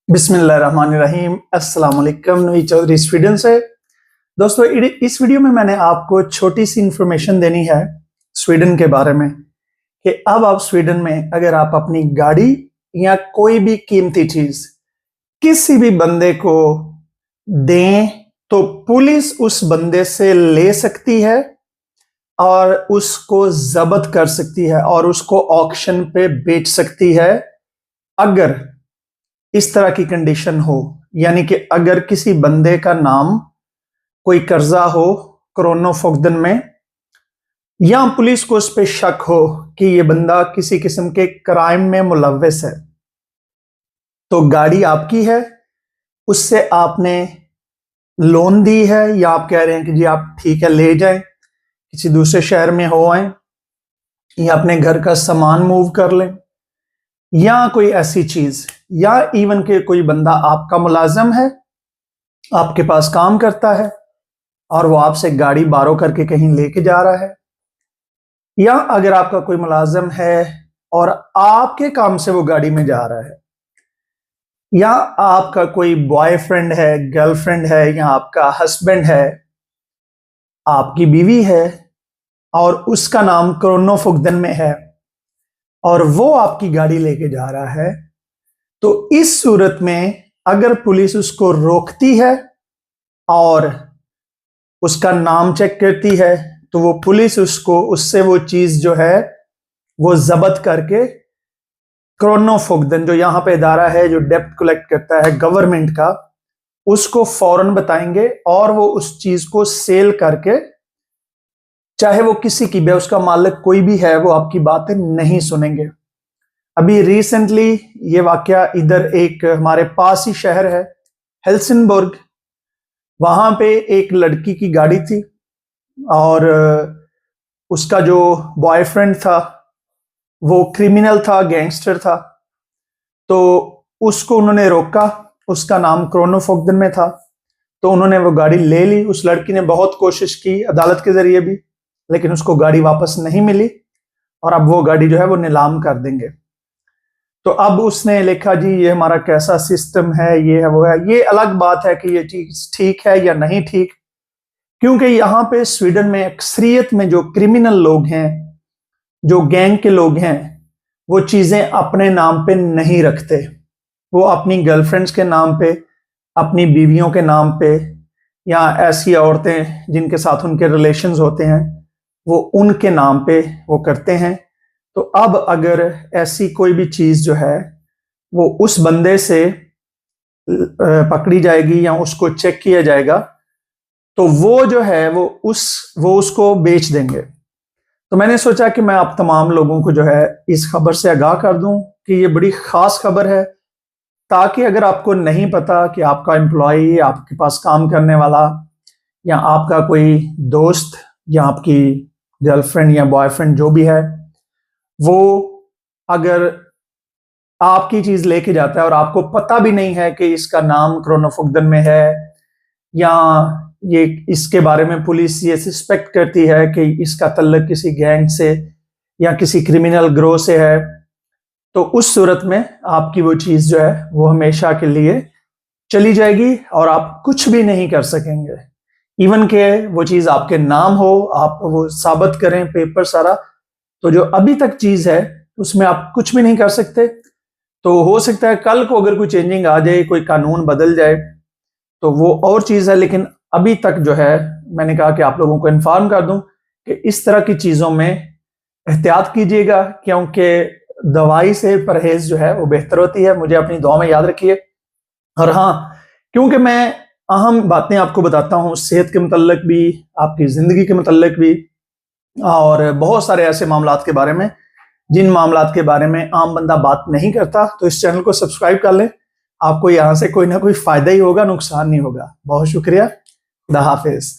बिस्मिल्लाहिर्रहमानिर्रहीम। अस्सलाम वालेकुम। नवी चौधरी स्वीडन से। दोस्तों, इस वीडियो में मैंने आपको छोटी सी इंफॉर्मेशन देनी है स्वीडन के बारे में कि अब आप स्वीडन में अगर आप अपनी गाड़ी या कोई भी कीमती चीज किसी भी बंदे को दें तो पुलिस उस बंदे से ले सकती है और उसको जब्त कर सकती है और उसको ऑक्शन पे बेच सकती है अगर इस तरह की कंडीशन हो। यानी कि अगर किसी बंदे का नाम कोई कर्जा हो कोरोना फोगदन में, या पुलिस को उस पर शक हो कि ये बंदा किसी किस्म के क्राइम में मुलव्वस है, तो गाड़ी आपकी है, उससे आपने लोन दी है या आप कह रहे हैं कि जी आप ठीक है ले जाएं, किसी दूसरे शहर में हो आए या अपने घर का सामान मूव कर लें या कोई ऐसी चीज, या इवन के कोई बंदा आपका मुलाजिम है, आपके पास काम करता है और वो आपसे गाड़ी बारो करके कहीं लेके जा रहा है, या अगर आपका कोई मुलाजिम है और आपके काम से वो गाड़ी में जा रहा है, या आपका कोई बॉयफ्रेंड है, गर्लफ्रेंड है, या आपका हस्बैंड है, आपकी बीवी है और उसका नाम कोरोना फुगदन में है और वो आपकी गाड़ी लेके जा रहा है, तो इस सूरत में अगर पुलिस उसको रोकती है और उसका नाम चेक करती है तो वो पुलिस उससे वो चीज जो है वो जब्त करके कोरोना फुगदन, जो यहां पे इदारा है जो डेप्ट कलेक्ट करता है गवर्नमेंट का, उसको फौरन बताएंगे और वो उस चीज को सेल करके, चाहे वो किसी की भी, उसका मालिक कोई भी है, वो आपकी बातें नहीं सुनेंगे। अभी रिसेंटली ये वाकया इधर एक हमारे पास ही शहर है हेल्सिंबर्ग, वहां पे एक लड़की की गाड़ी थी और उसका जो बॉयफ्रेंड था वो क्रिमिनल था, गैंगस्टर था, तो उसको उन्होंने रोका, उसका नाम कोरोना फोगदन में था, तो उन्होंने वो गाड़ी ले ली। उस लड़की ने बहुत कोशिश की अदालत के जरिए भी, लेकिन उसको गाड़ी वापस नहीं मिली और अब वो गाड़ी जो है वो नीलाम कर देंगे। तो अब उसने लिखा जी ये हमारा कैसा सिस्टम है, ये है वो है। ये अलग बात है कि ये चीज ठीक है या नहीं ठीक, क्योंकि यहाँ पे स्वीडन में अक्सरियत में जो क्रिमिनल लोग हैं, जो गैंग के लोग हैं, वो चीजें अपने नाम पे नहीं रखते। वो अपनी गर्लफ्रेंड्स के नाम पे, अपनी बीवियों के नाम पे, या ऐसी औरतें जिनके साथ उनके रिलेशंस होते हैं वो उनके नाम पे वो करते हैं। तो अब अगर ऐसी कोई भी चीज जो है वो उस बंदे से पकड़ी जाएगी या उसको चेक किया जाएगा, तो वो जो है वो उसको बेच देंगे। तो मैंने सोचा कि मैं आप तमाम लोगों को जो है इस खबर से आगाह कर दूं कि ये बड़ी खास खबर है, ताकि अगर आपको नहीं पता कि आपका एम्प्लॉय, आपके पास काम करने वाला, या आपका कोई दोस्त, या आपकी गर्लफ्रेंड या बॉयफ्रेंड जो भी है, वो अगर आपकी चीज लेके जाता है और आपको पता भी नहीं है कि इसका नाम कोरोना फुगदन में है, या ये इसके बारे में पुलिस ये सस्पेक्ट करती है कि इसका तल्लुक किसी गैंग से या किसी क्रिमिनल ग्रोह से है, तो उस सूरत में आपकी वो चीज जो है वो हमेशा के लिए चली जाएगी और आप कुछ भी नहीं कर सकेंगे। इवन के वो चीज आपके नाम हो, आप वो साबित करें पेपर सारा, तो जो अभी तक चीज है उसमें आप कुछ भी नहीं कर सकते। तो हो सकता है कल को अगर कोई चेंजिंग आ जाए, कोई कानून बदल जाए, तो वो और चीज है, लेकिन अभी तक जो है मैंने कहा कि आप लोगों को इन्फॉर्म कर दूं कि इस तरह की चीजों में एहतियात कीजिएगा, क्योंकि दवाई से परहेज जो है वो बेहतर होती है। मुझे अपनी दुआ में याद रखिए। और हाँ, क्योंकि मैं अहम बातें आपको बताता हूँ सेहत के मुतल्लिक भी, आपकी जिंदगी के मुतल्लिक भी, और बहुत सारे ऐसे मामलात के बारे में जिन मामलात के बारे में आम बंदा बात नहीं करता, तो इस चैनल को सब्सक्राइब कर लें। आपको यहां से कोई ना कोई फायदा ही होगा, नुकसान नहीं होगा। बहुत शुक्रिया। खुदा हाफिज।